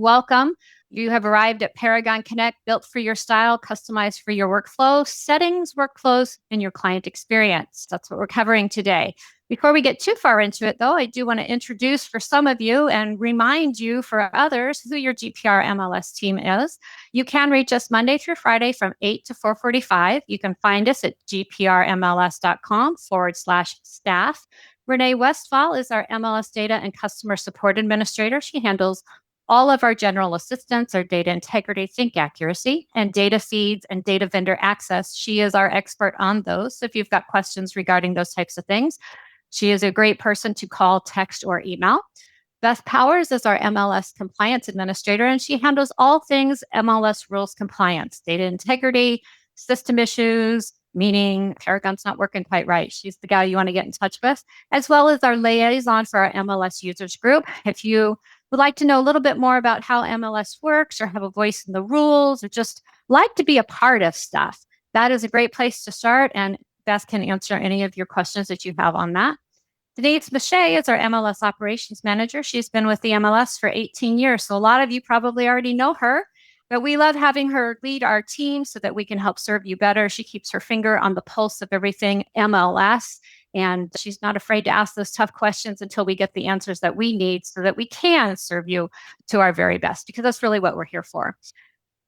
Welcome. You have arrived at Paragon Connect, built for your style, customized for your workflow, settings, workflows, and your client experience. That's what we're covering today. Before we get too far into it, though, I do want to introduce for some of you and remind you for others who your GPR MLS team is. You can reach us Monday through Friday from 8 to 4:45. You can find us at gprmls.com/staff. Renee Westphal is our MLS data and customer support administrator. She handles all of our general assistance, our data integrity, sync accuracy, and data feeds and data vendor access. She is our expert on those. So if you've got questions regarding those types of things, she is a great person to call, text, or email. Beth Powers is our MLS compliance administrator, and she handles all things MLS rules compliance, data integrity, system issues, meaning Paragon's not working quite right. She's the guy you want to get in touch with, as well as our liaison for our MLS users group. If you would like to know a little bit more about how MLS works or have a voice in the rules or just like to be a part of stuff, that is a great place to start. And Beth can answer any of your questions that you have on that. Denise Mache is our MLS operations manager. She's been with the MLS for 18 years. So a lot of you probably already know her, but we love having her lead our team so that we can help serve you better. She keeps her finger on the pulse of everything MLS, and she's not afraid to ask those tough questions until we get the answers that we need so that we can serve you to our very best, because that's really what we're here for.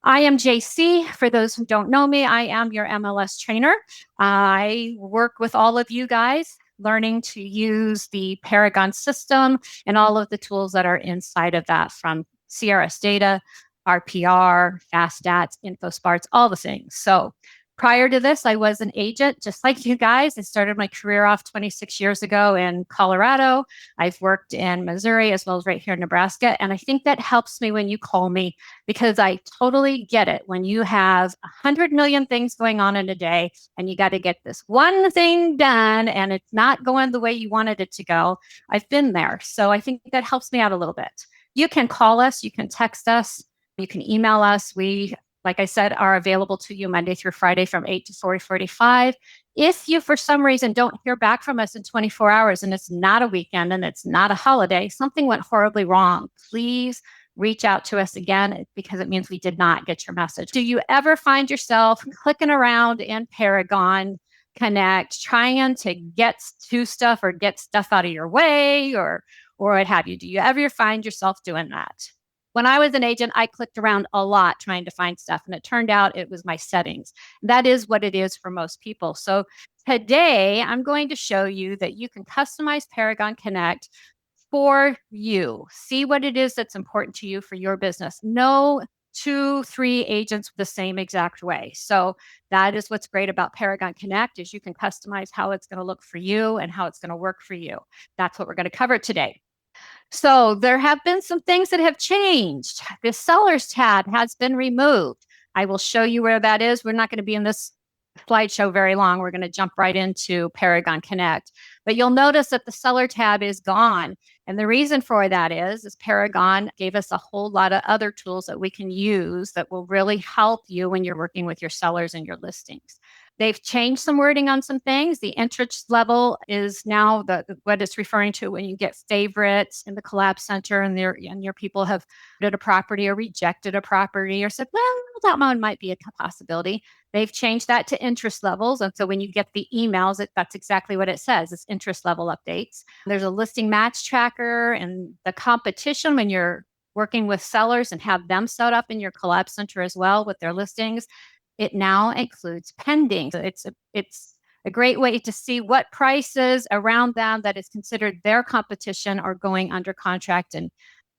I am JC. For those who don't know me, I am your MLS trainer. I work with all of you guys learning to use the Paragon system and all of the tools that are inside of that, from CRS data, RPR, fast stats, InfoSparts, all the things. So prior to this, I was an agent just like you guys. I started my career off 26 years ago in Colorado. I've worked in Missouri as well as right here in Nebraska. And I think that helps me when you call me, because I totally get it. When you have 100 million things going on in a day and you got to get this one thing done and it's not going the way you wanted it to go, I've been there. So I think that helps me out a little bit. You can call us, you can text us, you can email us. We, like I said, are available to you Monday through Friday from 8 to 4:45. If you, for some reason, don't hear back from us in 24 hours and it's not a weekend and it's not a holiday, something went horribly wrong, please reach out to us again, because it means we did not get your message. Do you ever find yourself clicking around in Paragon Connect trying to get to stuff or get stuff out of your way or what have you? Do you ever find yourself doing that? When I was an agent, I clicked around a lot trying to find stuff, and it turned out it was my settings. That is what it is for most people. So today, I'm going to show you that you can customize Paragon Connect for you. See what it is that's important to you for your business. No 2-3 agents the same exact way. So that is what's great about Paragon Connect, is you can customize how it's going to look for you and how it's going to work for you. That's what we're going to cover today. So there have been some things that have changed. The sellers tab has been removed. I will show you where that is. We're not going to be in this slideshow very long. We're going to jump right into Paragon Connect. But you'll notice that the seller tab is gone. And the reason for that is Paragon gave us a whole lot of other tools that we can use that will really help you when you're working with your sellers and your listings. They've changed some wording on some things. The interest level is now what it's referring to when you get favorites in the collab center and your people have did a property or rejected a property or said, well, that one might be a possibility. They've changed that to interest levels. And so when you get the emails, that's exactly what it says. It's interest level updates. There's a listing match tracker and the competition when you're working with sellers and have them set up in your collab center as well with their listings. It now includes pending. So it's a great way to see what prices around them that is considered their competition are going under contract, and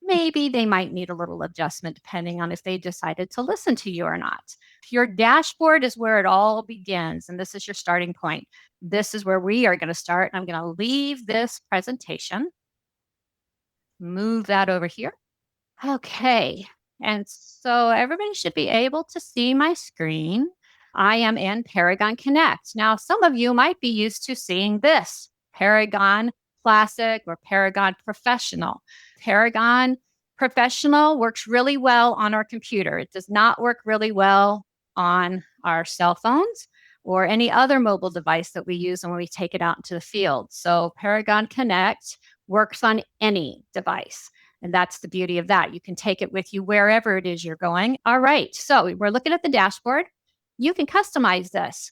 maybe they might need a little adjustment depending on if they decided to listen to you or not. Your dashboard is where it all begins, and this is your starting point. This is where we are going to start. I'm going to leave this presentation, move that over here. Okay. And so everybody should be able to see my screen. I am in Paragon Connect. Now, some of you might be used to seeing this, Paragon Classic or Paragon Professional. Paragon Professional works really well on our computer. It does not work really well on our cell phones or any other mobile device that we use when we take it out into the field. So Paragon Connect works on any device. And that's the beauty of that. You can take it with you wherever it is you're going. All right. So we're looking at the dashboard. You can customize this.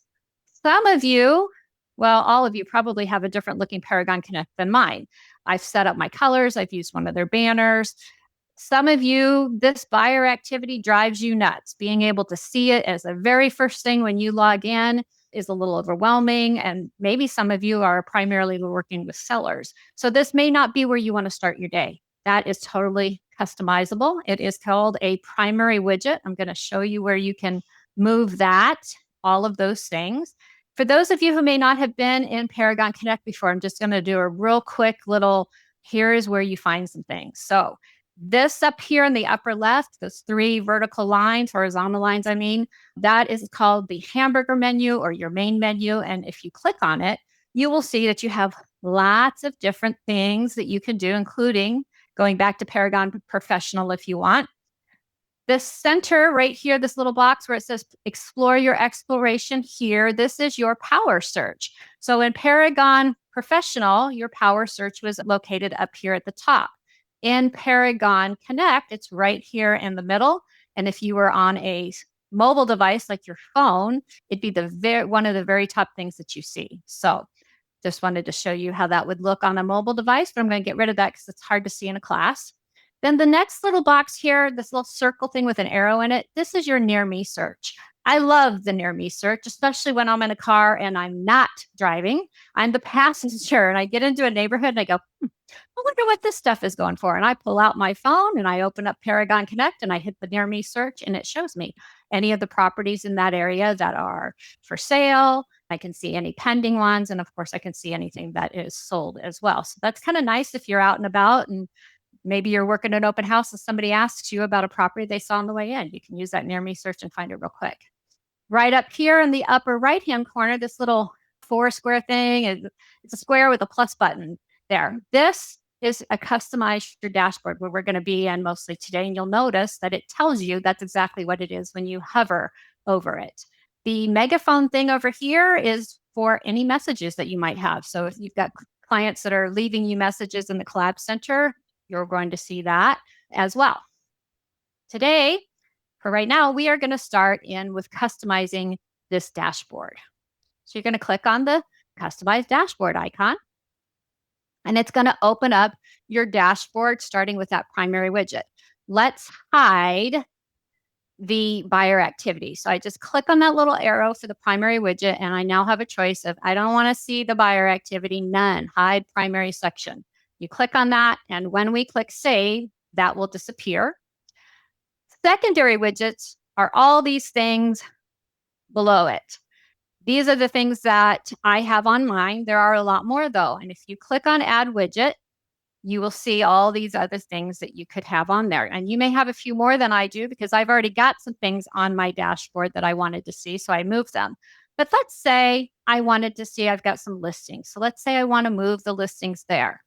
Some of you, well, all of you probably have a different looking Paragon Connect than mine. I've set up my colors. I've used one of their banners. Some of you, this buyer activity drives you nuts. Being able to see it as the very first thing when you log in is a little overwhelming. And maybe some of you are primarily working with sellers. So this may not be where you want to start your day. That is totally customizable. It is called a primary widget. I'm going to show you where you can move that, all of those things. For those of you who may not have been in Paragon Connect before, I'm just going to do a real quick little, here's where you find some things. So this up here in the upper left, those three vertical lines, horizontal lines, I mean, that is called the hamburger menu or your main menu. And if you click on it, you will see that you have lots of different things that you can do, including going back to Paragon Professional if you want. This center right here, this little box where it says explore your exploration here, this is your power search. So in Paragon Professional, your power search was located up here at the top. In Paragon Connect, it's right here in the middle. And if you were on a mobile device like your phone, it'd be one of the very top things that you see. So just wanted to show you how that would look on a mobile device, but I'm going to get rid of that because it's hard to see in a class. Then the next little box here, this little circle thing with an arrow in it, this is your near me search. I love the near me search, especially when I'm in a car and I'm not driving. I'm the passenger and I get into a neighborhood and I go, I wonder what this stuff is going for. And I pull out my phone and I open up Paragon Connect and I hit the near me search and it shows me any of the properties in that area that are for sale. I can see any pending ones. And of course, I can see anything that is sold as well. So that's kind of nice if you're out and about and maybe you're working an open house and somebody asks you about a property they saw on the way in. You can use that near me search and find it real quick. Right up here in the upper right-hand corner, this little 4 square thing, it's a square with a plus button there. This is a customized dashboard where we're going to be in mostly today. And you'll notice that it tells you that's exactly what it is when you hover over it. The megaphone thing over here is for any messages that you might have. So if you've got clients that are leaving you messages in the Collab Center, you're going to see that as well. Today, for right now, we are going to start in with customizing this dashboard. So you're going to click on the Customize Dashboard icon, and it's going to open up your dashboard starting with that primary widget. Let's hide the buyer activity. So I just click on that little arrow for the primary widget, and I now have a choice of I don't want to see the buyer activity, none, hide primary section. You click on that, and when we click save, that will disappear. Secondary widgets are all these things below it. These are the things that I have on mine. There are a lot more though. And if you click on add widget, you will see all these other things that you could have on there. And you may have a few more than I do because I've already got some things on my dashboard that I wanted to see. So I moved them. But let's say I wanted to see, I've got some listings. So let's say I want to move the listings there.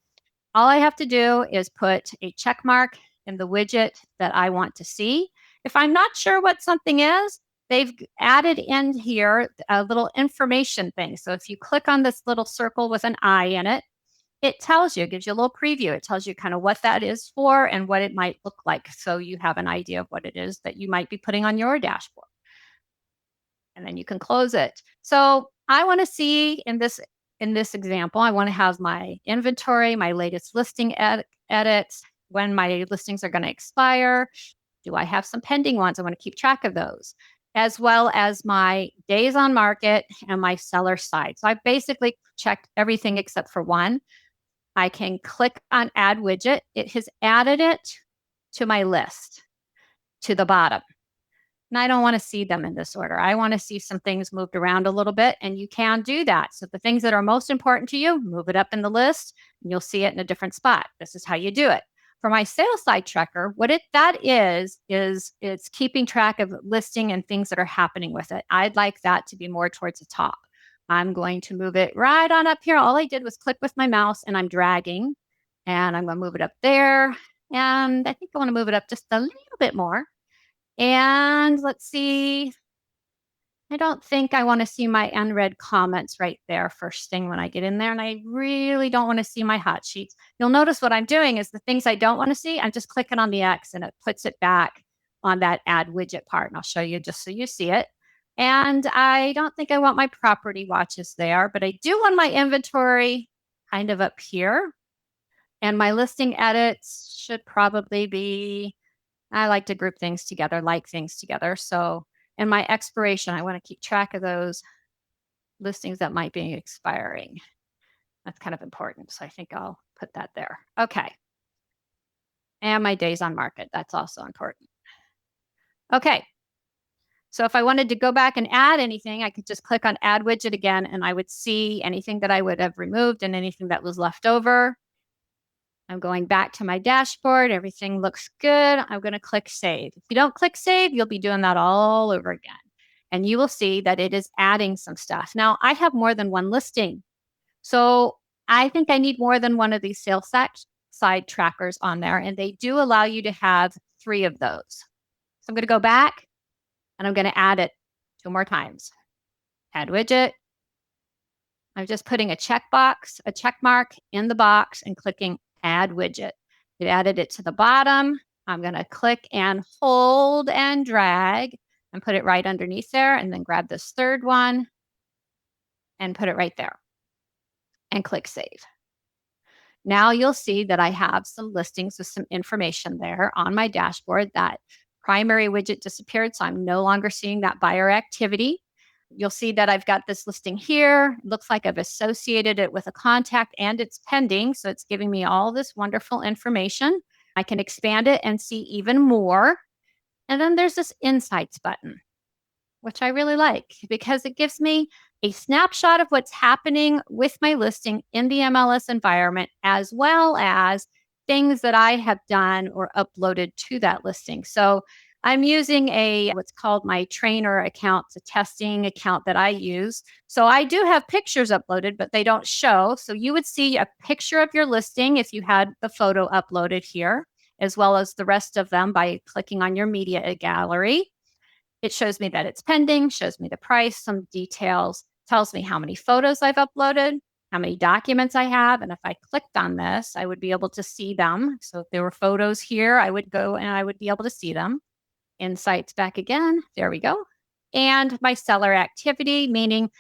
All I have to do is put a check mark in the widget that I want to see. If I'm not sure what something is, they've added in here a little information thing. So if you click on this little circle with an eye in it, it tells you, it gives you a little preview. It tells you kind of what that is for and what it might look like. So you have an idea of what it is that you might be putting on your dashboard. And then you can close it. So I want to see in this example, I want to have my inventory, my latest listing edits, when my listings are going to expire. Do I have some pending ones? I want to keep track of those, as well as my days on market and my seller side. So I basically checked everything except for one. I can click on add widget. It has added it to my list to the bottom. And I don't want to see them in this order. I want to see some things moved around a little bit, and you can do that. So the things that are most important to you, move it up in the list, and you'll see it in a different spot. This is how you do it. For my sales side tracker, what that is it's keeping track of listing and things that are happening with it. I'd like that to be more towards the top. I'm going to move it right on up here. All I did was click with my mouse and I'm dragging, and I'm going to move it up there. And I think I want to move it up just a little bit more. And let's see. I don't think I want to see my unread comments right there first thing when I get in there. And I really don't want to see my hot sheets. You'll notice what I'm doing is the things I don't want to see, I'm just clicking on the X and it puts it back on that add widget part. And I'll show you just so you see it. And I don't think I want my property watches there, but I do want my inventory kind of up here. And my listing edits should probably be, I like to group things together, like things together. So in my expiration, I want to keep track of those listings that might be expiring. That's kind of important. So I think I'll put that there. Okay. And my days on market. That's also important. Okay. So if I wanted to go back and add anything, I could just click on add widget again, and I would see anything that I would have removed and anything that was left over. I'm going back to my dashboard. Everything looks good. I'm going to click save. If you don't click save, you'll be doing that all over again. And you will see that it is adding some stuff. Now, I have more than one listing. So I think I need more than one of these sales side trackers on there. And they do allow you to have 3 of those. So I'm going to go back and I'm going to add it 2 more times. Add widget. I'm just putting a check mark in the box and clicking add widget. It added it to the bottom. I'm going to click and hold and drag and put it right underneath there, and then grab this third one and put it right there and click save. Now you'll see that I have some listings with some information there on my dashboard. That primary widget disappeared, so I'm no longer seeing that buyer activity. You'll see that I've got this listing here. It looks like I've associated it with a contact and it's pending. So it's giving me all this wonderful information. I can expand it and see even more. And then there's this insights button, which I really like because it gives me a snapshot of what's happening with my listing in the MLS environment, as well as things that I have done or uploaded to that listing. So I'm using what's called my trainer account, it's a testing account that I use. So I do have pictures uploaded, but they don't show. So you would see a picture of your listing if you had the photo uploaded here, as well as the rest of them by clicking on your media gallery. It shows me that it's pending, shows me the price, some details, tells me how many photos I've uploaded, how many documents I have. And if I clicked on this, I would be able to see them. So if there were photos here, I would go and I would be able to see them. Insights back again. There we go. And my seller activity, meaning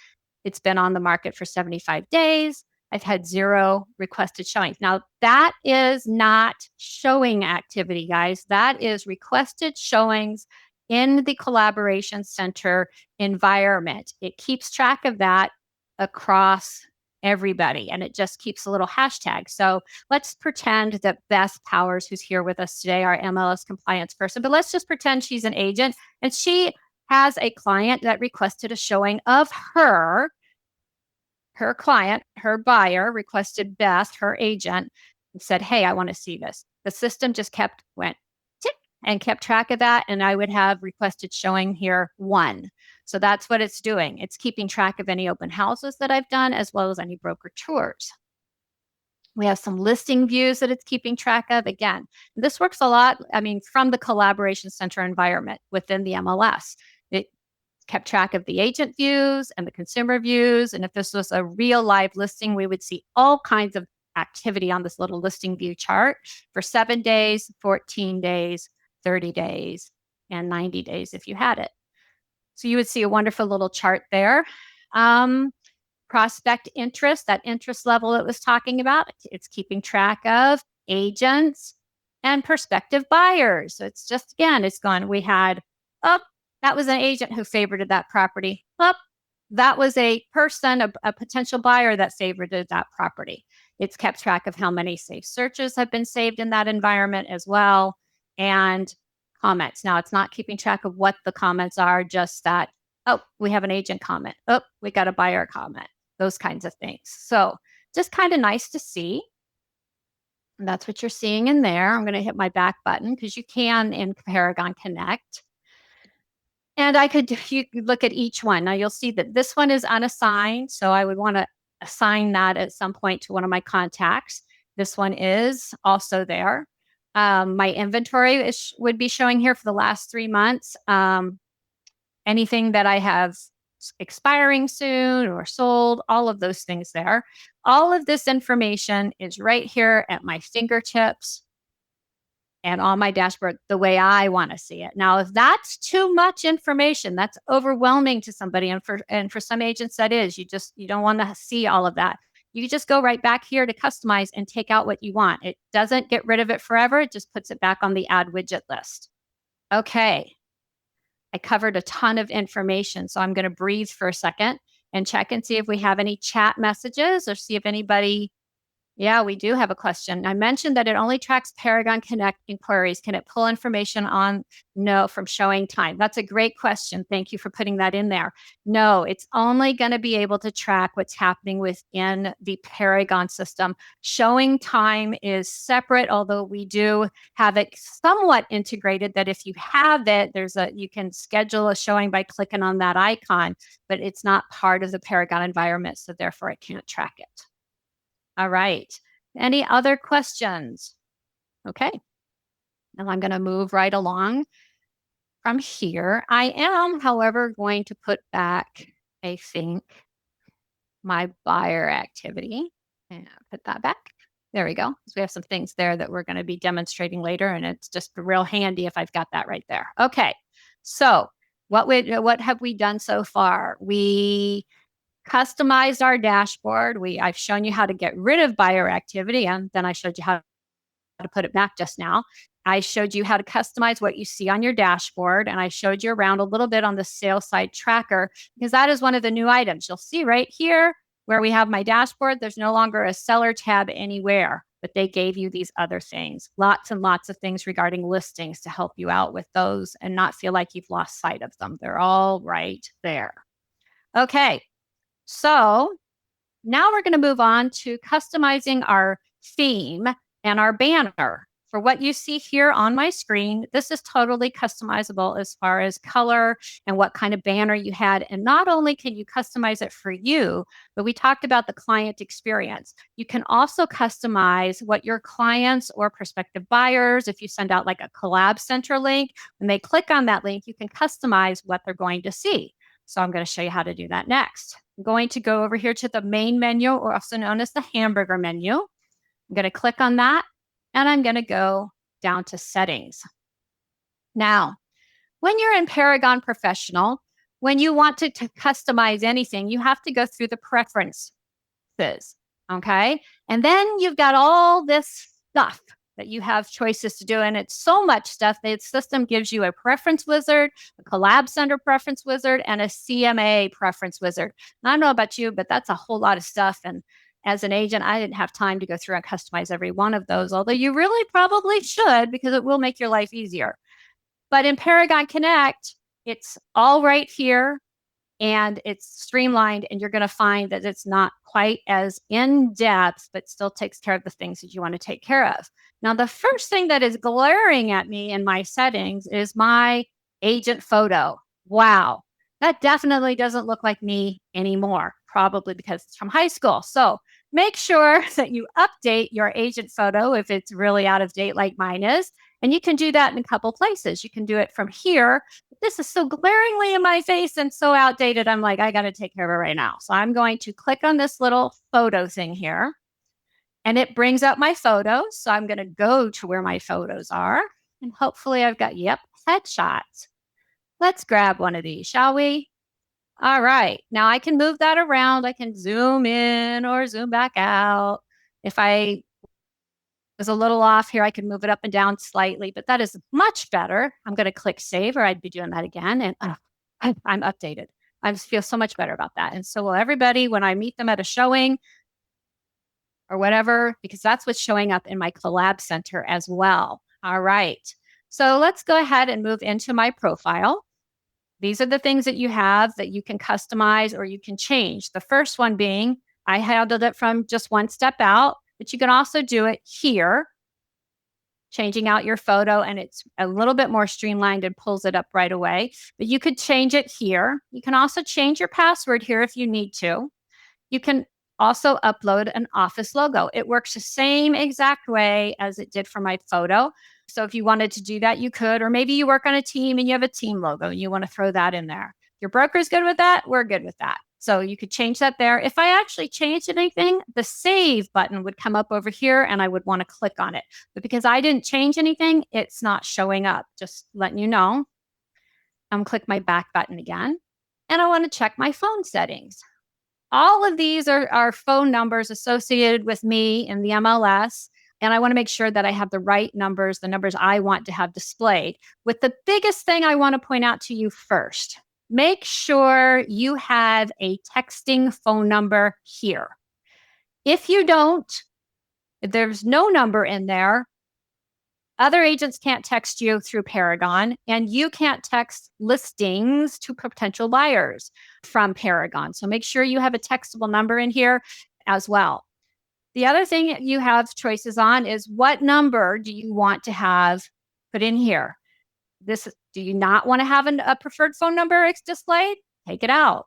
it's been on the market for 75 days. I've had 0 requested showings. Now, that is not showing activity, guys. That is requested showings in the collaboration center environment. It keeps track of that across everybody, and it just keeps a little hashtag. So let's pretend that Beth Powers, who's here with us today, our MLS compliance person, but let's just pretend she's an agent and she has a client that requested a showing of her client, her buyer requested Beth, her agent, and said, hey, I want to see this. The system just went tick and kept track of that. And I would have requested showing here 1. So that's what it's doing. It's keeping track of any open houses that I've done, as well as any broker tours. We have some listing views that it's keeping track of. Again, this works a lot, from the collaboration center environment within the MLS. It kept track of the agent views and the consumer views. And if this was a real live listing, we would see all kinds of activity on this little listing view chart for 7 days, 14 days, 30 days, and 90 days if you had it. So you would see a wonderful little chart there. Prospect interest, that interest level it was talking about, it's keeping track of agents and prospective buyers. So it's just, again, it's gone. We had, that was an agent who favorited that property. That was a person, a potential buyer that favorited that property. It's kept track of how many saved searches have been saved in that environment as well, and comments. Now, it's not keeping track of what the comments are, just that, we have an agent comment. We got a buyer comment, those kinds of things. So just kind of nice to see. And that's what you're seeing in there. I'm going to hit my back button because you can in Paragon Connect. And you could look at each one. Now you'll see that this one is unassigned. So I would want to assign that at some point to one of my contacts. This one is also there. My inventory would be showing here for the last 3 months. Anything that I have expiring soon or sold, all of those things there. All of this information is right here at my fingertips and on my dashboard the way I want to see it. Now, if that's too much information, that's overwhelming to somebody, and for some agents that is, you don't want to see all of that. You just go right back here to customize and take out what you want. It doesn't get rid of it forever. It just puts it back on the add widget list. Okay. I covered a ton of information, so I'm going to breathe for a second and check and see if we have any chat messages or see if anybody. Yeah, we do have a question. I mentioned that it only tracks Paragon Connect inquiries. Can it pull information on? No, from showing time. That's a great question. Thank you for putting that in there. No, it's only going to be able to track what's happening within the Paragon system. Showing time is separate, although we do have it somewhat integrated that if you have it, you can schedule a showing by clicking on that icon, but it's not part of the Paragon environment, so therefore it can't track it. All right. Any other questions? Okay. Now I'm going to move right along from here. I am, however, going to put back, I think, my buyer activity and put that back. There we go. So we have some things there that we're going to be demonstrating later, and it's just real handy if I've got that right there. Okay. So what have we done so far? We customized our dashboard. I've shown you how to get rid of buyer activity, and then I showed you how to put it back just now. I showed you how to customize what you see on your dashboard, and I showed you around a little bit on the sales side tracker, because that is one of the new items. You'll see right here where we have my dashboard, there's no longer a seller tab anywhere, but they gave you these other things, lots and lots of things regarding listings to help you out with those and not feel like you've lost sight of them. They're all right there. Okay. So now we're going to move on to customizing our theme and our banner. For what you see here on my screen, this is totally customizable as far as color and what kind of banner you had. And not only can you customize it for you, but we talked about the client experience. You can also customize what your clients or prospective buyers, if you send out like a collab center link, when they click on that link, you can customize what they're going to see. So I'm going to show you how to do that next. I'm going to go over here to the main menu, or also known as the hamburger menu. I'm going to click on that, and I'm going to go down to settings. Now, when you're in Paragon Professional, when you want to customize anything, you have to go through the preferences, okay? And then you've got all this stuff that you have choices to do. And it's so much stuff. The system gives you a preference wizard, a collab center preference wizard, and a CMA preference wizard. And I don't know about you, but that's a whole lot of stuff. And as an agent, I didn't have time to go through and customize every one of those, although you really probably should, because it will make your life easier. But in Paragon Connect, it's all right here, and it's streamlined, and you're going to find that it's not quite as in depth, but still takes care of the things that you want to take care of. Now, the first thing that is glaring at me in my settings is my agent photo. Wow, that definitely doesn't look like me anymore, probably because it's from high school. So make sure that you update your agent photo if it's really out of date like mine is. And you can do that in a couple places. You can do it from here. This is so glaringly in my face and so outdated. I'm like, I got to take care of it right now. So I'm going to click on this little photo thing here, and it brings up my photos. So I'm going to go to where my photos are, and hopefully I've got, headshots. Let's grab one of these, shall we? All right. Now I can move that around. I can zoom in or zoom back out. If I was a little off here, I can move it up and down slightly, but that is much better. I'm going to click save, or I'd be doing that again. And I'm updated. I feel so much better about that. And so will everybody when I meet them at a showing or whatever, because that's what's showing up in my collab center as well. All right. So let's go ahead and move into my profile. These are the things that you have that you can customize or you can change. The first one being, I handled it from just one step out, but you can also do it here, changing out your photo, and it's a little bit more streamlined and pulls it up right away. But you could change it here. You can also change your password here if you need to. You can also upload an office logo. It works the same exact way as it did for my photo. So if you wanted to do that, you could, or maybe you work on a team and you have a team logo and you want to throw that in there. If Your broker's good with that. We're good with that. So you could change that there. If I actually changed anything, the save button would come up over here and I would want to click on it. But because I didn't change anything, it's not showing up. Just letting you know. I'm click my back button again. And I want to check my phone settings. All of these are phone numbers associated with me in the MLS. And I want to make sure that I have the right numbers, the numbers I want to have displayed. With the biggest thing I want to point out to you first, make sure you have a texting phone number here. If you don't, if there's no number in there, other agents can't text you through Paragon, and you can't text listings to potential buyers from Paragon. So make sure you have a textable number in here as well. The other thing you have choices on is what number do you want to have put in here? Do you not want to have a preferred phone number displayed? Take it out.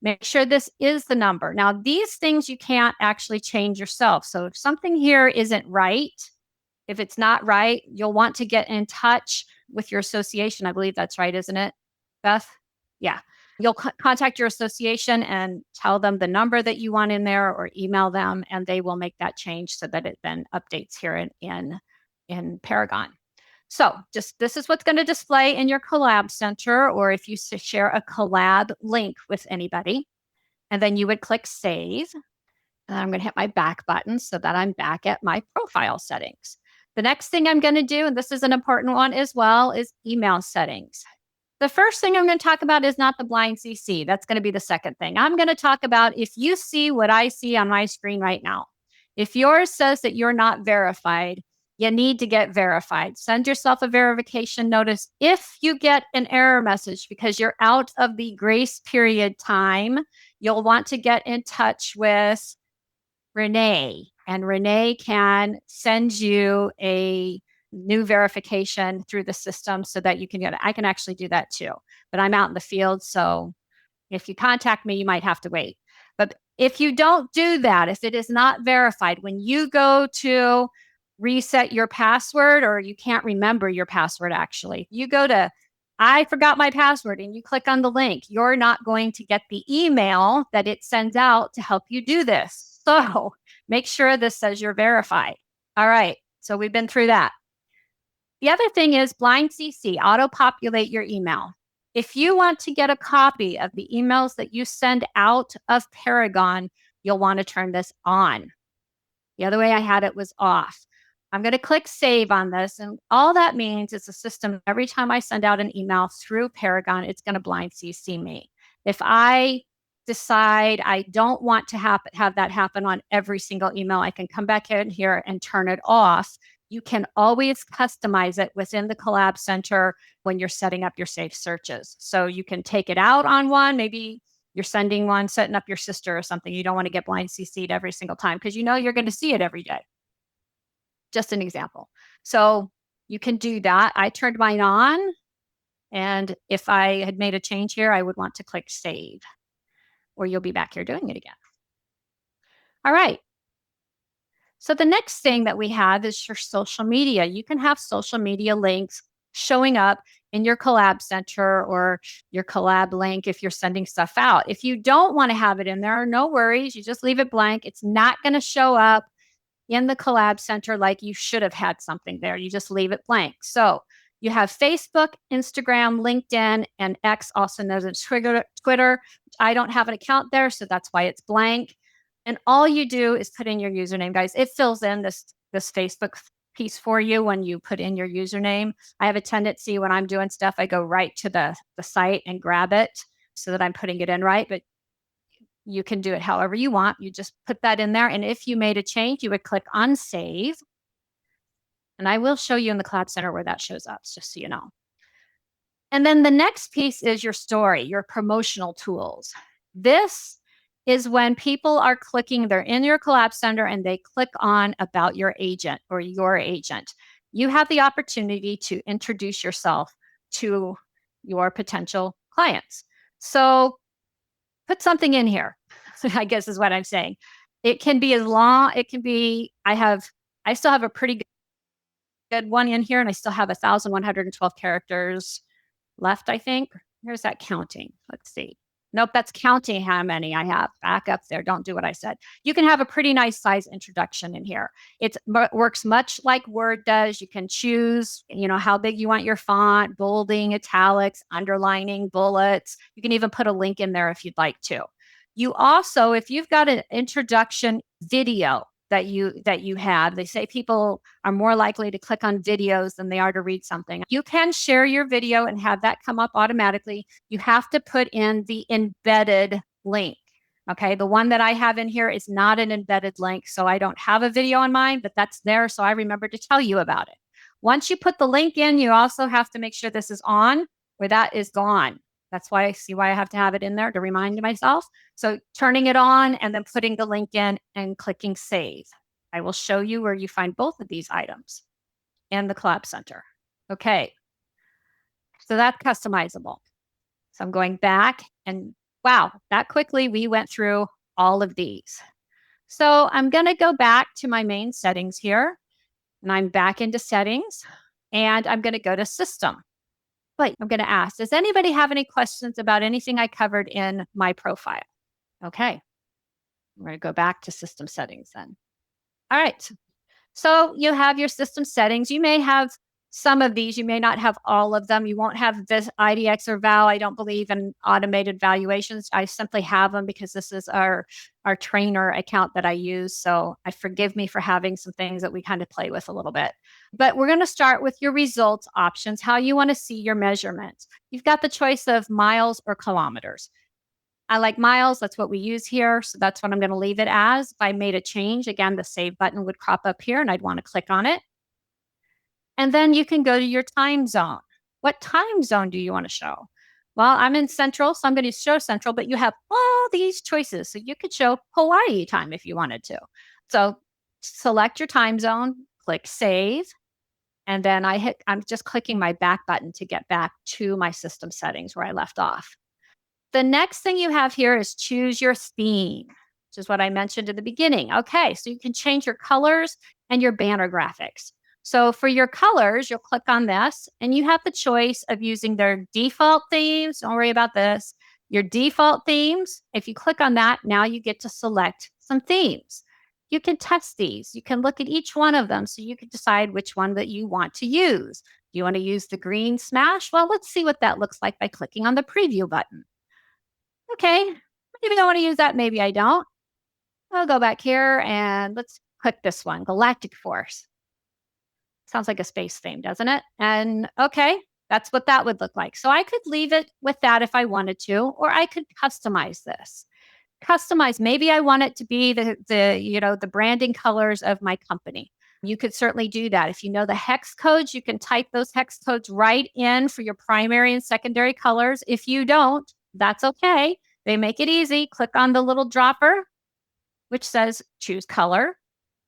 Make sure this is the number. Now, these things you can't actually change yourself. So if something here isn't right, if it's not right, you'll want to get in touch with your association. I believe that's right, isn't it, Beth? Yeah. You'll contact your association and tell them the number that you want in there or email them, and they will make that change so that it then updates here in Paragon. So this is what's going to display in your collab center, or if you share a collab link with anybody, and then you would click save. And I'm going to hit my back button so that I'm back at my profile settings. The next thing I'm going to do, and this is an important one as well, is email settings. The first thing I'm going to talk about is not the blind CC. That's going to be the second thing. I'm going to talk about if you see what I see on my screen right now. If yours says that you're not verified, you need to get verified. Send yourself a verification notice if you get an error message because you're out of the grace period time. You'll want to get in touch with Renee, and Renee can send you a new verification through the system so that you can get it. I can actually do that too, but I'm out in the field. So if you contact me, you might have to wait. But if you don't do that, if it is not verified, when you go to reset your password or you can't remember your password, actually, you go to I forgot my password and you click on the link, you're not going to get the email that it sends out to help you do this. So make sure this says you're verified. All right. So we've been through that. The other thing is blind CC, auto-populate your email. If you want to get a copy of the emails that you send out of Paragon, you'll want to turn this on. The other way I had it was off. I'm going to click save on this. And all that means is the system, every time I send out an email through Paragon, it's going to blind CC me. If I decide I don't want to have that happen on every single email, I can come back in here and turn it off. You can always customize it within the Collab Center when you're setting up your safe searches. So you can take it out on one, maybe you're sending one, setting up your sister or something. You don't want to get blind CC'd every single time because you know you're going to see it every day. Just an example. So you can do that. I turned mine on. And if I had made a change here, I would want to click save, or you'll be back here doing it again. All right. So the next thing that we have is your social media. You can have social media links showing up in your Collab Center or your Collab link if you're sending stuff out. If you don't want to have it in there, no worries. You just leave it blank. It's not going to show up in the Collab Center like you should have had something there. You just leave it blank. So you have Facebook, Instagram, LinkedIn, and X, also known as Twitter. I don't have an account there, so that's why it's blank. And all you do is put in your username, guys. It fills in this Facebook piece for you when you put in your username. I have a tendency when I'm doing stuff, I go right to the site and grab it so that I'm putting it in right. But you can do it however you want. You just put that in there. And if you made a change, you would click on save. And I will show you in the Cloud Center where that shows up, just so you know. And then the next piece is your story, your promotional tools. This is when people are clicking, they're in your Collab Center and they click on about your agent or your agent. You have the opportunity to introduce yourself to your potential clients. So put something in here, I guess is what I'm saying. It can be as long, it can be, I still have a pretty good one in here and I still have 1,112 characters left, I think. Here's that counting. Let's see. Nope, that's counting how many I have. Back up there. Don't do what I said. You can have a pretty nice size introduction in here. It works much like Word does. You can choose, how big you want your font, bolding, italics, underlining, bullets. You can even put a link in there if you'd like to. You also, if you've got an introduction video that you have, they say people are more likely to click on videos than they are to read something. You can share your video and have that come up automatically. You have to put in the embedded link. Okay, the one that I have in here is not an embedded link, so I don't have a video on mine, but that's there, so I remember to tell you about it. Once you put the link in, you also have to make sure this is on, or that is gone. That's why I have to have it in there to remind myself. So turning it on and then putting the link in and clicking save. I will show you where you find both of these items in the Collab Center. Okay, so that's customizable. So I'm going back and wow, that quickly we went through all of these. So I'm going to go back to my main settings here, and I'm back into settings, and I'm going to go to system. But I'm going to ask, does anybody have any questions about anything I covered in my profile? Okay, we're going to go back to system settings then. All right, so you have your system settings. You may have some of these, you may not have all of them. You won't have this IDX or VAL. I don't believe in automated valuations. I simply have them because this is our trainer account that I use. So I forgive me for having some things that we kind of play with a little bit. But we're going to start with your results options, how you want to see your measurements. You've got the choice of miles or kilometers. I like miles. That's what we use here. So that's what I'm going to leave it as. If I made a change, again, the save button would crop up here and I'd want to click on it. And then you can go to your time zone. What time zone do you want to show? Well, I'm in Central, so I'm going to show Central, but you have all these choices. So you could show Hawaii time if you wanted to. So select your time zone, click save, and then I'm just clicking my back button to get back to my system settings where I left off. The next thing you have here is choose your theme, which is what I mentioned at the beginning. Okay, so you can change your colors and your banner graphics. So for your colors, you'll click on this and you have the choice of using their default themes. Don't worry about this. Your default themes, if you click on that, now you get to select some themes. You can test these. You can look at each one of them so you can decide which one that you want to use. Do you want to use the green smash? Well, let's see what that looks like by clicking on the preview button. Okay, maybe I want to use that. Maybe I don't. I'll go back here and let's click this one, Galactic Force. Sounds like a space theme, doesn't it? And okay, that's what that would look like. So I could leave it with that if I wanted to, or I could customize this. Customize, maybe I want it to be the branding colors of my company. You could certainly do that. If you know the hex codes, you can type those hex codes right in for your primary and secondary colors. If you don't, that's okay. They make it easy. Click on the little dropper, which says choose color.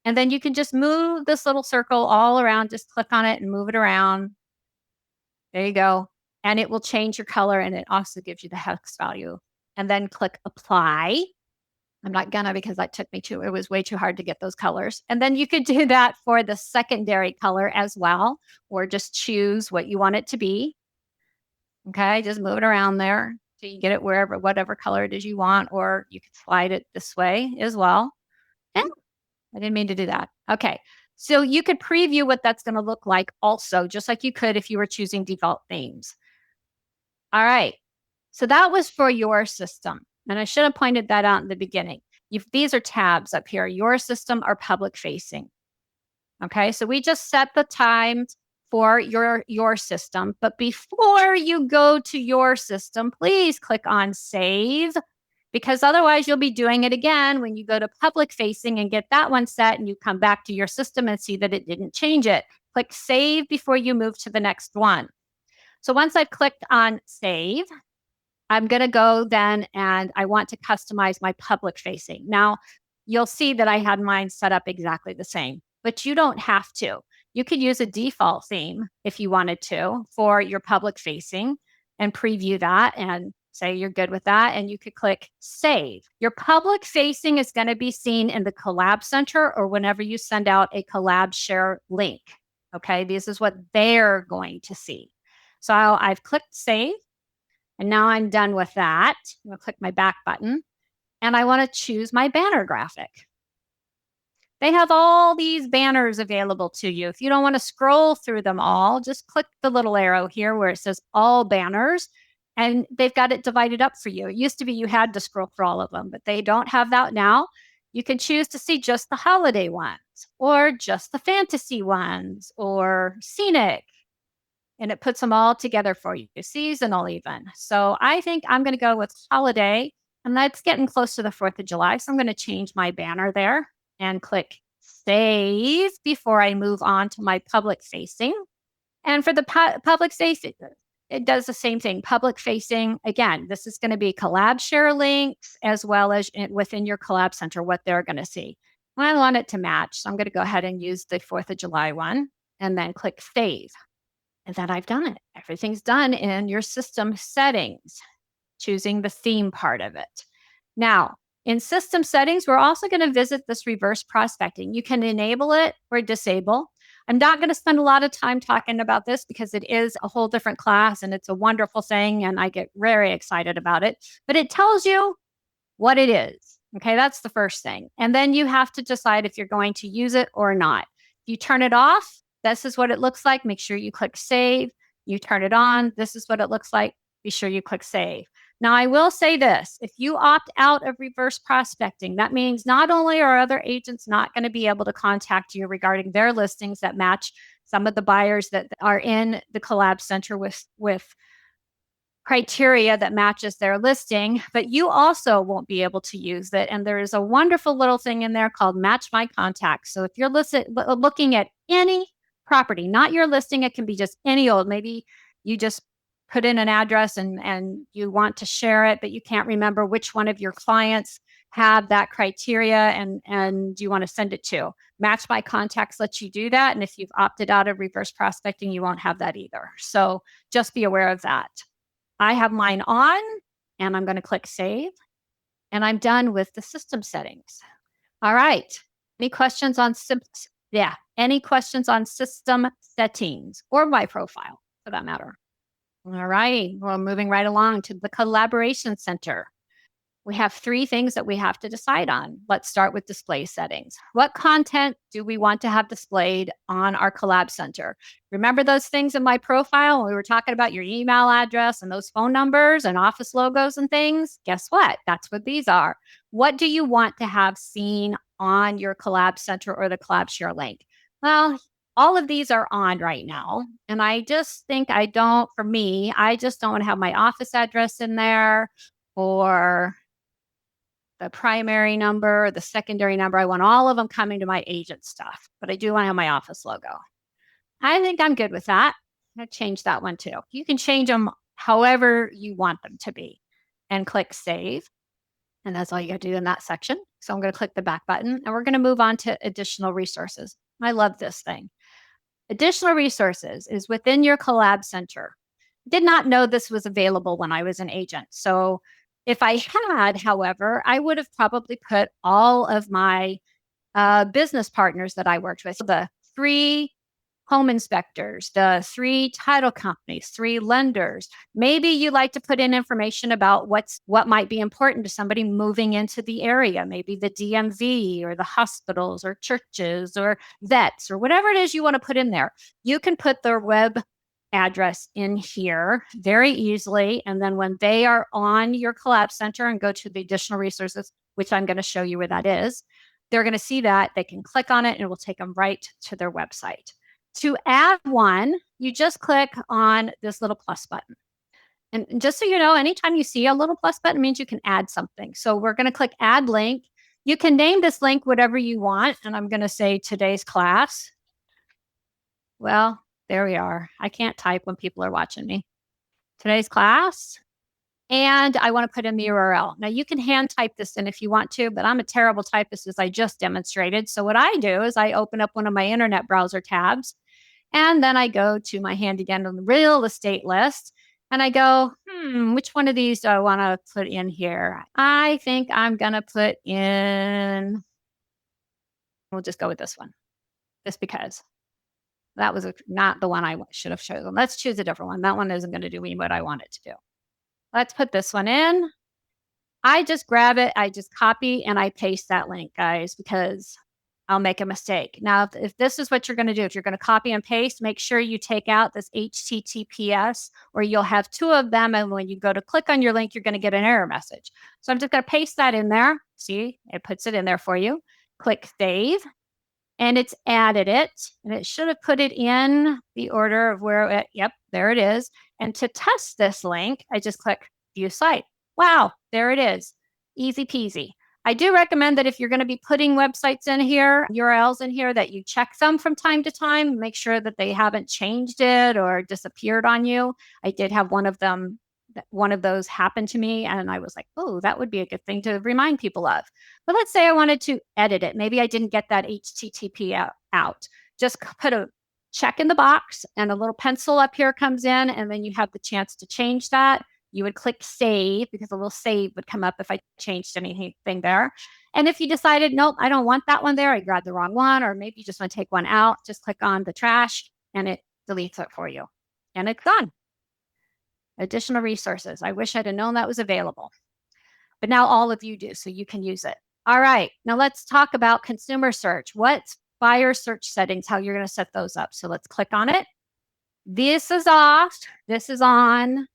And then you can just move this little circle all around. Just click on it and move it around. There you go. And it will change your color, and it also gives you the hex value. And then click apply. I'm not gonna because it was way too hard to get those colors. And then you could do that for the secondary color as well, or just choose what you want it to be. Okay, just move it around there so you get it whatever color it is you want, or you could slide it this way as well. And I didn't mean to do that. Okay, so you could preview what that's gonna look like also, just like you could if you were choosing default themes. All right, so that was for your system. And I should have pointed that out in the beginning. These are tabs up here, your system or public facing. Okay, so we just set the times for your system. But before you go to your system, please click on save, because otherwise you'll be doing it again when you go to public facing and get that one set and you come back to your system and see that it didn't change it. Click save before you move to the next one. So once I've clicked on save, I'm going to go then and I want to customize my public facing. Now, you'll see that I had mine set up exactly the same, but you don't have to. You could use a default theme if you wanted to for your public facing and preview that and say you're good with that. And you could click save. Your public facing is going to be seen in the Collab Center or whenever you send out a Collab share link. Okay, this is what they're going to see. So I've clicked save. And now I'm done with that. I'm going to click my back button and I want to choose my banner graphic. They have all these banners available to you. If you don't want to scroll through them all, just click the little arrow here where it says all banners, and they've got it divided up for you. It used to be you had to scroll through all of them, but they don't have that now. You can choose to see just the holiday ones or just the fantasy ones or scenic, and it puts them all together for you, seasonal even. So I think I'm going to go with holiday, and that's getting close to the 4th of July. So I'm going to change my banner there and click save before I move on to my public facing. And for the public facing, it does the same thing. Public facing, again, this is going to be collab share links as well as within your collab center, what they're going to see. I want it to match. So I'm going to go ahead and use the 4th of July one and then click save. And then I've done it. Everything's done in your system settings, choosing the theme part of it. Now, in system settings, we're also going to visit this reverse prospecting. You can enable it or disable. I'm not going to spend a lot of time talking about this because it is a whole different class and it's a wonderful thing and I get very excited about it. But it tells you what it is. Okay, that's the first thing. And then you have to decide if you're going to use it or not. If you turn it off, this is what it looks like. Make sure you click save. You turn it on. This is what it looks like. Be sure you click save. Now, I will say this. If you opt out of reverse prospecting, that means not only are other agents not going to be able to contact you regarding their listings that match some of the buyers that are in the collab center with criteria that matches their listing, but you also won't be able to use it. And there is a wonderful little thing in there called Match My Contacts. So if you're looking at any property, not your listing, it can be just any old, maybe you just put in an address and you want to share it, but you can't remember which one of your clients have that criteria and you want to send it to. Match My Contacts lets you do that. And if you've opted out of reverse prospecting, you won't have that either. So just be aware of that. I have mine on and I'm going to click save and I'm done with the system settings. All right. Any questions on any questions on system settings or my profile for that matter? All right. We're moving right along to the collaboration center. We have 3 things that we have to decide on. Let's start with display settings. What content do we want to have displayed on our collab center? Remember those things in my profile when we were talking about your email address and those phone numbers and office logos and things? Guess what? That's what these are. What do you want to have seen on your collab center or the collab share link? Well, all of these are on right now. And I just think I just don't want to have my office address in there or the primary number, the secondary number. I want all of them coming to my agent stuff, but I do want to have my office logo. I think I'm good with that. I'm going to change that one too. You can change them however you want them to be and click save. And that's all you got to do in that section. So I'm going to click the back button and we're going to move on to additional resources. I love this thing. Additional resources is within your collab center. Did not know this was available when I was an agent. So if I had, however, I would have probably put all of my business partners that I worked with, the 3 home inspectors, the 3 title companies, 3 lenders. Maybe you like to put in information about what might be important to somebody moving into the area, maybe the DMV or the hospitals or churches or vets or whatever it is you want to put in there. You can put their web address in here very easily. And then when they are on your collab center and go to the additional resources, which I'm going to show you where that is, they're going to see that. They can click on it and it will take them right to their website. To add one, you just click on this little plus button. And just so you know, anytime you see a little plus button means you can add something. So we're going to click add link. You can name this link whatever you want. And I'm going to say today's class. Well, there we are. I can't type when people are watching me. Today's class. And I want to put in the URL. Now you can hand type this in if you want to, but I'm a terrible typist as I just demonstrated. So what I do is I open up one of my internet browser tabs and then I go to my handy dandy real estate list and I go, which one of these do I want to put in here? I think I'm going to put in, we'll just go with this one just because. That was not the one I should have chosen. Let's choose a different one. That one isn't going to do me what I want it to do. let's put this one in. I just grab it, I just copy and I paste that link, guys, because I'll make a mistake. Now, if this is what you're going to do, if you're going to copy and paste, make sure you take out this HTTPS, or you'll have two of them. And when you go to click on your link, you're going to get an error message. So I'm just going to paste that in there. See, it puts it in there for you. Click save, and it's added it. And it should have put it in the order of where it, yep, there it is. And to test this link, I just click view site. Wow, there it is. Easy peasy. I do recommend that if you're going to be putting websites in here, URLs in here, that you check them from time to time, make sure that they haven't changed it or disappeared on you. I did have one of those happen to me, and I was like, oh, that would be a good thing to remind people of. But let's say I wanted to edit it. Maybe I didn't get that HTTP out. Just put a check in the box, and a little pencil up here comes in, and then you have the chance to change that. You would click save, because a little save would come up if I changed anything there. And if you decided, nope, I don't want that one there, I grabbed the wrong one, or maybe you just want to take one out, just click on the trash and it deletes it for you. And it's done. Additional resources. I wish I'd have known that was available. But now all of you do, so you can use it. All right, now let's talk about consumer search. What's buyer search settings, how you're going to set those up. So let's click on it. This is off. This is on.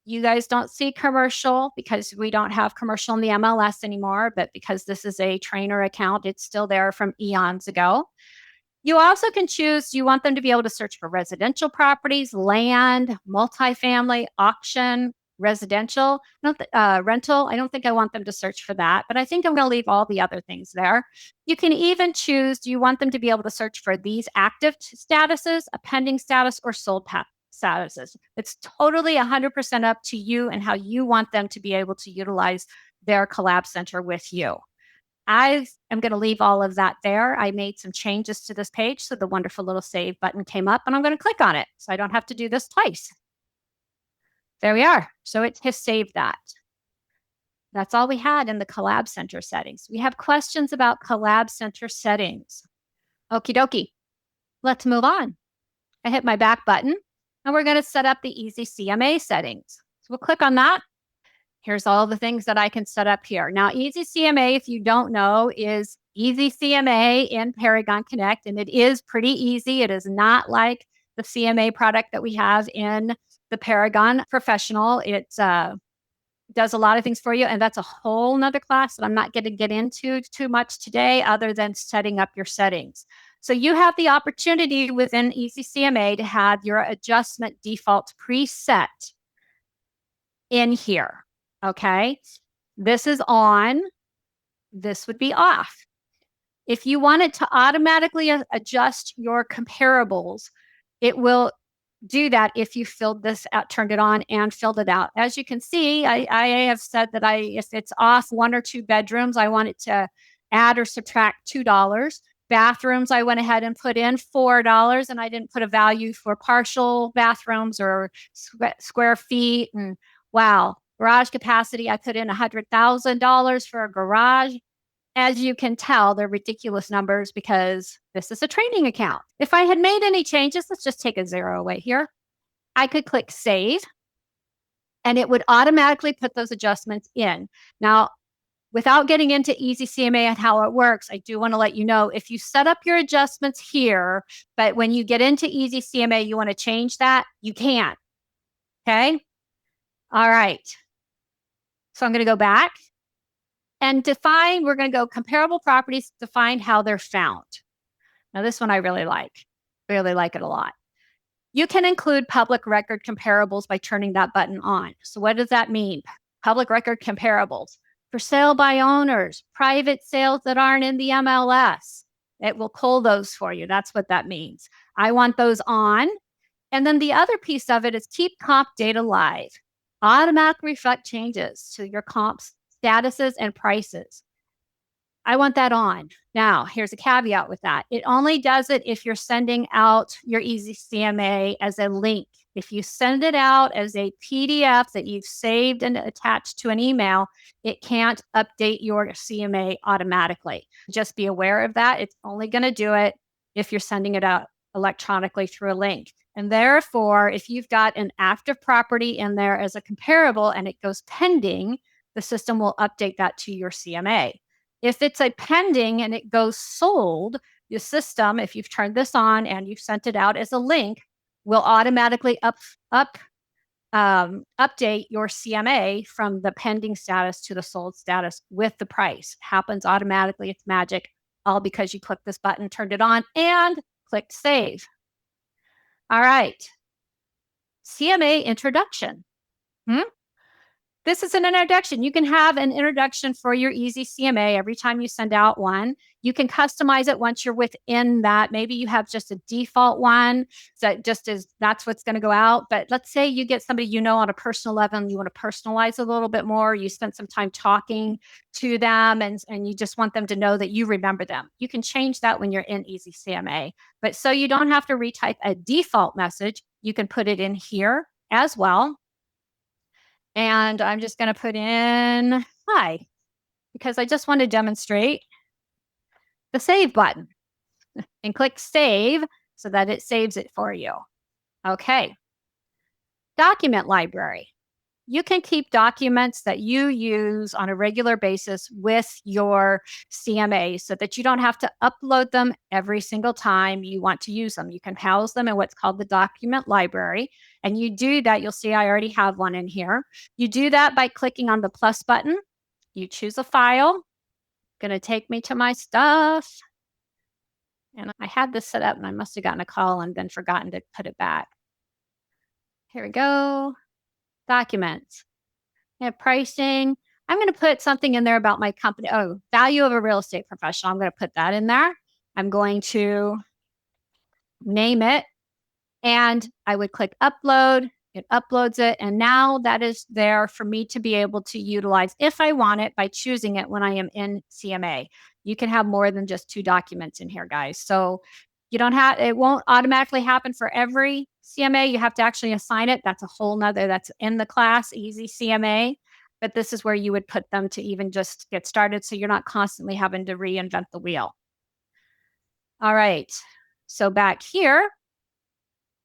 You guys don't see commercial because we don't have commercial in the MLS anymore, but because this is a trainer account, it's still there from eons ago. You also can choose, you want them to be able to search for residential properties, land, multifamily, auction, residential, rental. I don't think I want them to search for that, but I think I'm going to leave all the other things there. You can even choose, do you want them to be able to search for these active statuses, a pending status, or sold statuses? It's totally 100% up to you and how you want them to be able to utilize their Collab Center with you. I am going to leave all of that there. I made some changes to this page, so the wonderful little save button came up, and I'm going to click on it so I don't have to do this twice. There we are. So it has saved that. That's all we had in the Collab Center settings. We have questions about Collab Center settings. Okie dokie. Let's move on. I hit my back button, and we're going to set up the Easy CMA settings. So we'll click on that. Here's all the things that I can set up here. Now, Easy CMA, if you don't know, is Easy CMA in Paragon Connect, and it is pretty easy. It is not like the CMA product that we have in the Paragon Professional. It does a lot of things for you, and that's a whole nother class that I'm not going to get into too much today, other than setting up your settings. So you have the opportunity within Easy CMA to have your adjustment default preset in here. Okay, this is on, this would be off. If you wanted to automatically adjust your comparables, it will do that if you filled this out, turned it on and filled it out. As you can see, I have said that if it's off 1 or 2 bedrooms, I want it to add or subtract $2. Bathrooms, I went ahead and put in $4, and I didn't put a value for partial bathrooms or square feet. And wow, garage capacity, I put in $100,000 for a garage. As you can tell, they're ridiculous numbers because this is a training account. If I had made any changes, let's just take a 0 away here. I could click save, and it would automatically put those adjustments in. Now, without getting into Easy CMA and how it works, I do want to let you know, if you set up your adjustments here, but when you get into Easy CMA, you want to change that, you can't. Okay? All right. So I'm going to go back and define, we're going to go comparable properties, define how they're found. Now, this one I really like it a lot. You can include public record comparables by turning that button on. So what does that mean? Public record comparables. For sale by owners, private sales that aren't in the MLS. It will pull those for you. That's what that means. I want those on. And then the other piece of it is keep comp data live. Automatically reflect changes to your comps, statuses, and prices. I want that on. Now, here's a caveat with that. It only does it if you're sending out your Easy CMA as a link. If you send it out as a PDF that you've saved and attached to an email, it can't update your CMA automatically. Just be aware of that. It's only going to do it if you're sending it out electronically through a link. And therefore, if you've got an active property in there as a comparable and it goes pending, the system will update that to your CMA. If it's a pending and it goes sold, the system, if you've turned this on and you've sent it out as a link, will automatically update your CMA from the pending status to the sold status with the price. Happens automatically. It's magic, all because you clicked this button, turned it on, and clicked save. All right. CMA introduction. This is an introduction. You can have an introduction for your easy CMA every time you send out one. You can customize it once you're within that. Maybe you have just a default one that just is, that's what's going to go out. But let's say you get somebody you know on a personal level and you want to personalize a little bit more. You spent some time talking to them and you just want them to know that you remember them. You can change that when you're in easy CMA. But so you don't have to retype a default message, you can put it in here as well. And I'm just going to put in hi, because I just want to demonstrate the save button and click save so that it saves it for you. Okay. Document library. You can keep documents that you use on a regular basis with your CMA so that you don't have to upload them every single time you want to use them. You can house them in what's called the document library. And you do that, you'll see I already have one in here. You do that by clicking on the plus button. You choose a file. Going to take me to my stuff. And I had this set up and I must have gotten a call and then forgotten to put it back. Here we go. Documents. Pricing. I'm going to put something in there about my company. Oh, value of a real estate professional. I'm going to put that in there. I'm going to name it and I would click upload. It uploads it. And now that is there for me to be able to utilize if I want it by choosing it when I am in CMA. You can have more than just 2 documents in here, guys. So you don't have, it won't automatically happen for every CMA. You have to actually assign it. That's a whole nother, that's in the class, easy CMA. But this is where you would put them to even just get started. So you're not constantly having to reinvent the wheel. All right. So back here,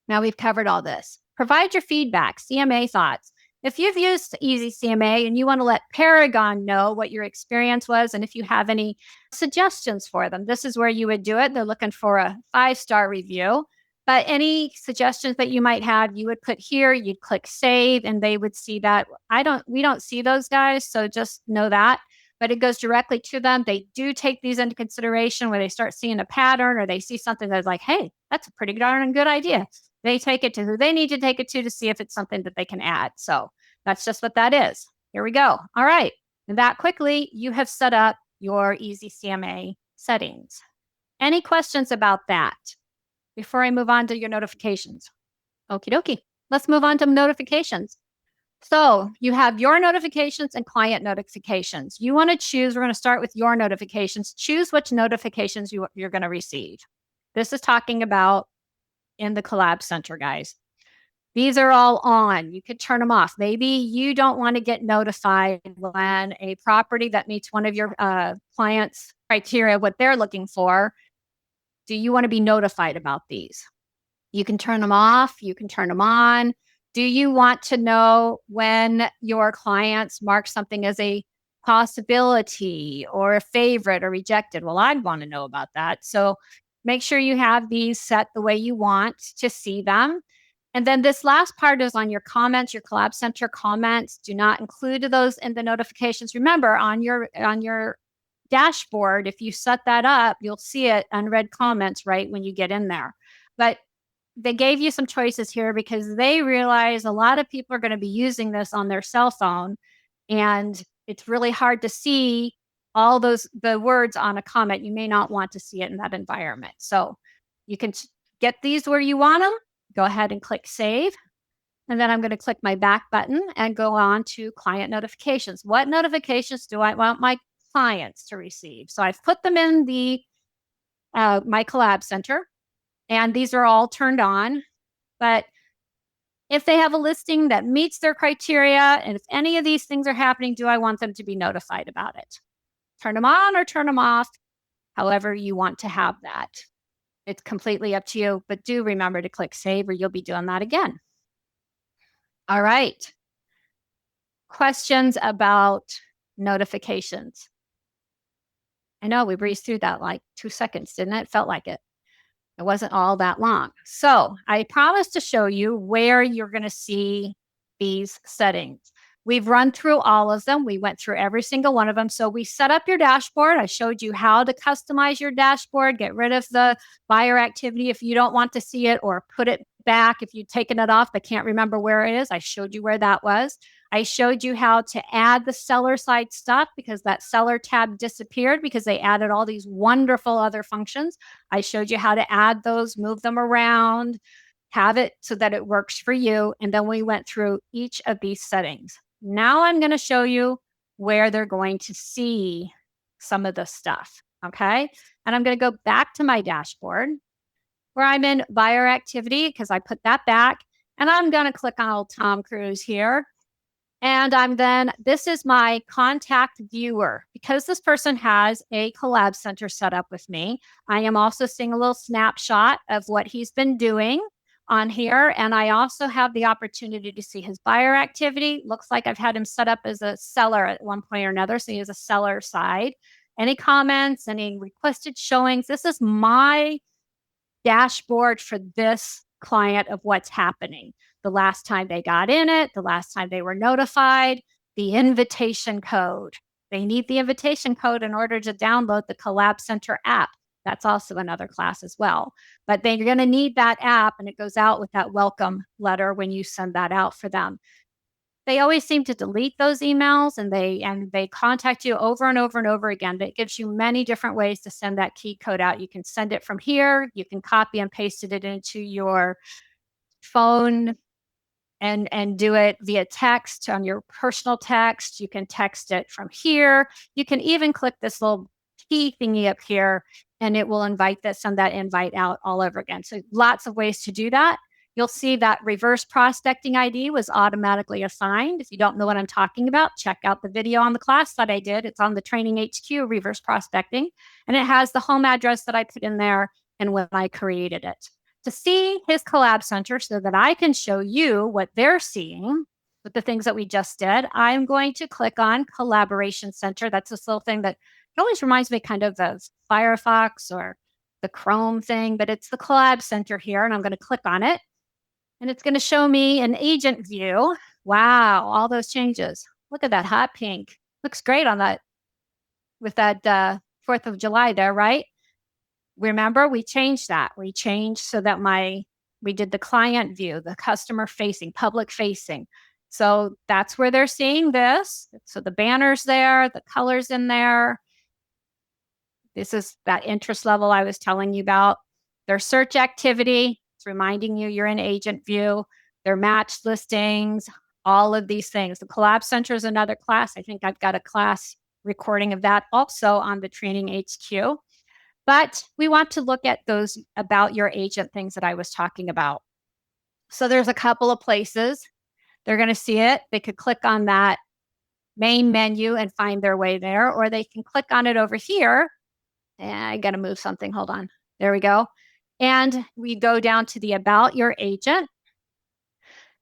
now we've covered all this. Provide your feedback, CMA thoughts. If you've used Easy CMA and you want to let Paragon know what your experience was and if you have any suggestions for them, this is where you would do it. They're looking for a 5-star review. But any suggestions that you might have, you would put here, you'd click save, and they would see that. We don't see those guys, so just know that. But it goes directly to them. They do take these into consideration when they start seeing a pattern or they see something that's like, hey, that's a pretty darn good idea. They take it to who they need to take it to see if it's something that they can add. So that's just what that is. Here we go. All right. And that quickly, you have set up your easy CMA settings. Any questions about that before I move on to your notifications? Okie dokie. Let's move on to notifications. So you have your notifications and client notifications. You want to choose, we're going to start with your notifications. Choose which notifications you're going to receive. This is talking about in the Collab Center, guys. These are all on. You could turn them off. Maybe you don't want to get notified when a property that meets one of your clients' criteria, what they're looking for. Do you want to be notified about these? You can turn them off. You can turn them on. Do you want to know when your clients mark something as a possibility or a favorite or rejected? Well, I'd want to know about that. So make sure you have these set the way you want to see them. And then this last part is on your comments, your Collab Center comments. Do not include those in the notifications. Remember, on your dashboard, if you set that up, you'll see it unread comments right when you get in there. But they gave you some choices here because they realize a lot of people are going to be using this on their cell phone, and it's really hard to see all the words on a comment. You may not want to see it in that environment. So you can get these where you want them. Go ahead and click save. And then I'm going to click my back button and go on to client notifications. What notifications do I want my clients to receive? So I've put them in the my Collab Center. And these are all turned on. But if they have a listing that meets their criteria, and if any of these things are happening, do I want them to be notified about it? Turn them on or turn them off, however you want to have that. It's completely up to you, but do remember to click save or you'll be doing that again. All right. Questions about notifications. I know we breezed through that like 2 seconds, didn't it? Felt like it. It wasn't all that long. So I promised to show you where you're going to see these settings. We've run through all of them. We went through every single one of them. So we set up your dashboard. I showed you how to customize your dashboard, get rid of the buyer activity if you don't want to see it, or put it back if you've taken it off but can't remember where it is. I showed you where that was. I showed you how to add the seller side stuff because that seller tab disappeared because they added all these wonderful other functions. I showed you how to add those, move them around, have it so that it works for you. And then we went through each of these settings. Now I'm going to show you where they're going to see some of the stuff. Okay. And I'm going to go back to my dashboard where I'm in buyer activity because I put that back. And I'm going to click on old Tom Cruise here. And this is my contact viewer. Because this person has a collab center set up with me, I am also seeing a little snapshot of what he's been doing on here. And I also have the opportunity to see his buyer activity. Looks like I've had him set up as a seller at one point or another. So he has a seller side. Any comments, any requested showings? This is my dashboard for this client of what's happening. The last time they got in it, the last time they were notified, the invitation code. They need the invitation code in order to download the Collab Center app. That's also another class as well. But they're going to need that app, and it goes out with that welcome letter when you send that out for them. They always seem to delete those emails, and they contact you over and over and over again. But it gives you many different ways to send that key code out. You can send it from here. You can copy and paste it into your phone and do it via text on your personal text. You can text it from here. You can even click this little key thingy up here, and it will send that invite out all over again. So lots of ways to do that. You'll see that reverse prospecting ID was automatically assigned. If you don't know what I'm talking about, check out the video on the class that I did. It's on the Training HQ, reverse prospecting, and it has the home address that I put in there and when I created it. To see his collab center so that I can show you what they're seeing with the things that we just did, I'm going to click on Collaboration Center. That's this little thing that it always reminds me kind of Firefox or the Chrome thing, but it's the Collab Center here, and I'm going to click on it. And it's going to show me an agent view. Wow, all those changes. Look at that hot pink. Looks great on that with that 4th of July there, right? Remember, we changed that. We changed so that we did the client view, the customer facing, public facing. So that's where they're seeing this. So the banner's there, the color's in there. This is that interest level I was telling you about. Their search activity, it's reminding you you're in agent view. Their match listings, all of these things. The Collab Center is another class. I think I've got a class recording of that also on the Training HQ. But we want to look at those about your agent things that I was talking about. So there's a couple of places they're going to see it. They could click on that main menu and find their way there, or they can click on it over here. And I got to move something. Hold on. There we go. And we go down to the About Your Agent.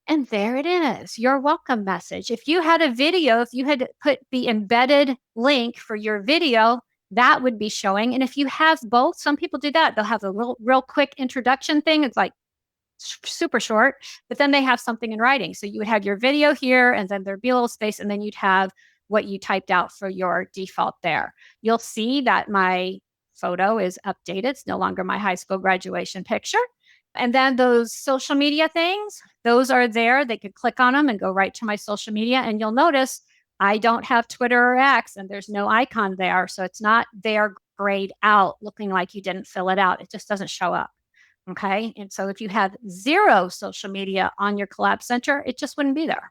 And there it is, your welcome message. If you had a video, if you had put the embedded link for your video, that would be showing. And if you have both, some people do that. They'll have a real quick introduction thing. It's like super short, but then they have something in writing. So you would have your video here, and then there'd be a little space, and then you'd have what you typed out for your default there. You'll see that my photo is updated. It's no longer my high school graduation picture. And then those social media things, those are there. They could click on them and go right to my social media. And you'll notice I don't have Twitter or X, and there's no icon there. So it's not there grayed out looking like you didn't fill it out. It just doesn't show up. Okay. And so if you have 0 social media on your Collab Center, it just wouldn't be there.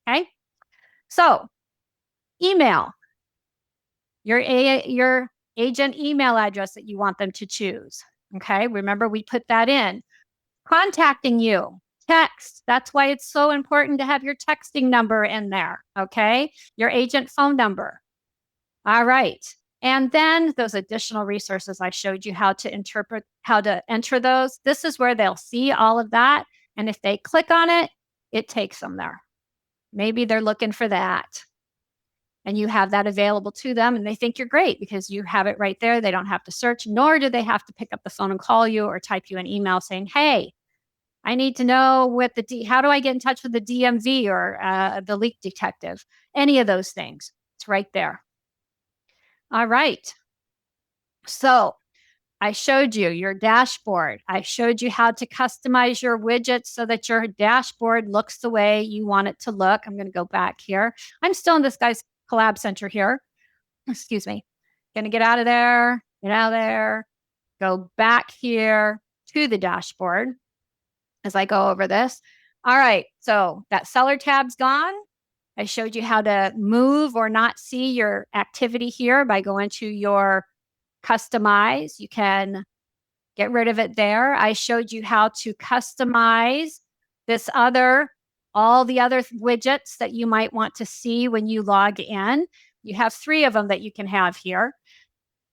Okay. So email, your agent email address that you want them to choose. Okay. Remember, we put that in. Contacting you, text. That's why it's so important to have your texting number in there. Okay. Your agent phone number. All right. And then those additional resources I showed you how to interpret, how to enter those. This is where they'll see all of that. And if they click on it, it takes them there. Maybe they're looking for that. And you have that available to them and they think you're great because you have it right there. They don't have to search, nor do they have to pick up the phone and call you or type you an email saying, hey, I need to know how do I get in touch with the DMV or the leak detective? Any of those things. It's right there. All right. So I showed you your dashboard. I showed you how to customize your widgets so that your dashboard looks the way you want it to look. I'm going to go back here. I'm still in this guy's collab center here. Excuse me. Going to get out of there, go back here to the dashboard as I go over this. All right. So that seller tab's gone. I showed you how to move or not see your activity here by going to your customize. You can get rid of it there. I showed you how to customize all the other widgets that you might want to see when you log in. You have 3 of them that you can have here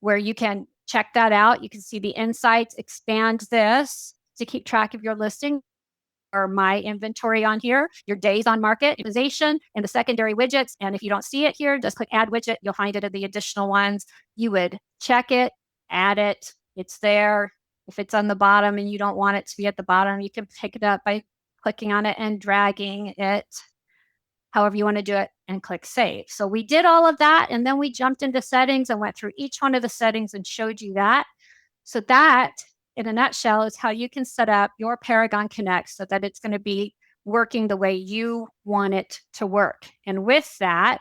where you can check that out. You can see the insights, expand this to keep track of your listing or my inventory on here, your days on market, utilization, and the secondary widgets. And if you don't see it here, just click add widget. You'll find it in the additional ones. You would check it, add it. It's there. If it's on the bottom and you don't want it to be at the bottom, you can pick it up by clicking on it and dragging it, however you want to do it, and click save. So we did all of that. And then we jumped into settings and went through each one of the settings and showed you that. So that, in a nutshell, is how you can set up your Paragon Connect so that it's going to be working the way you want it to work. And with that,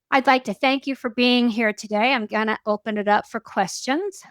I'd like to thank you for being here today. I'm going to open it up for questions.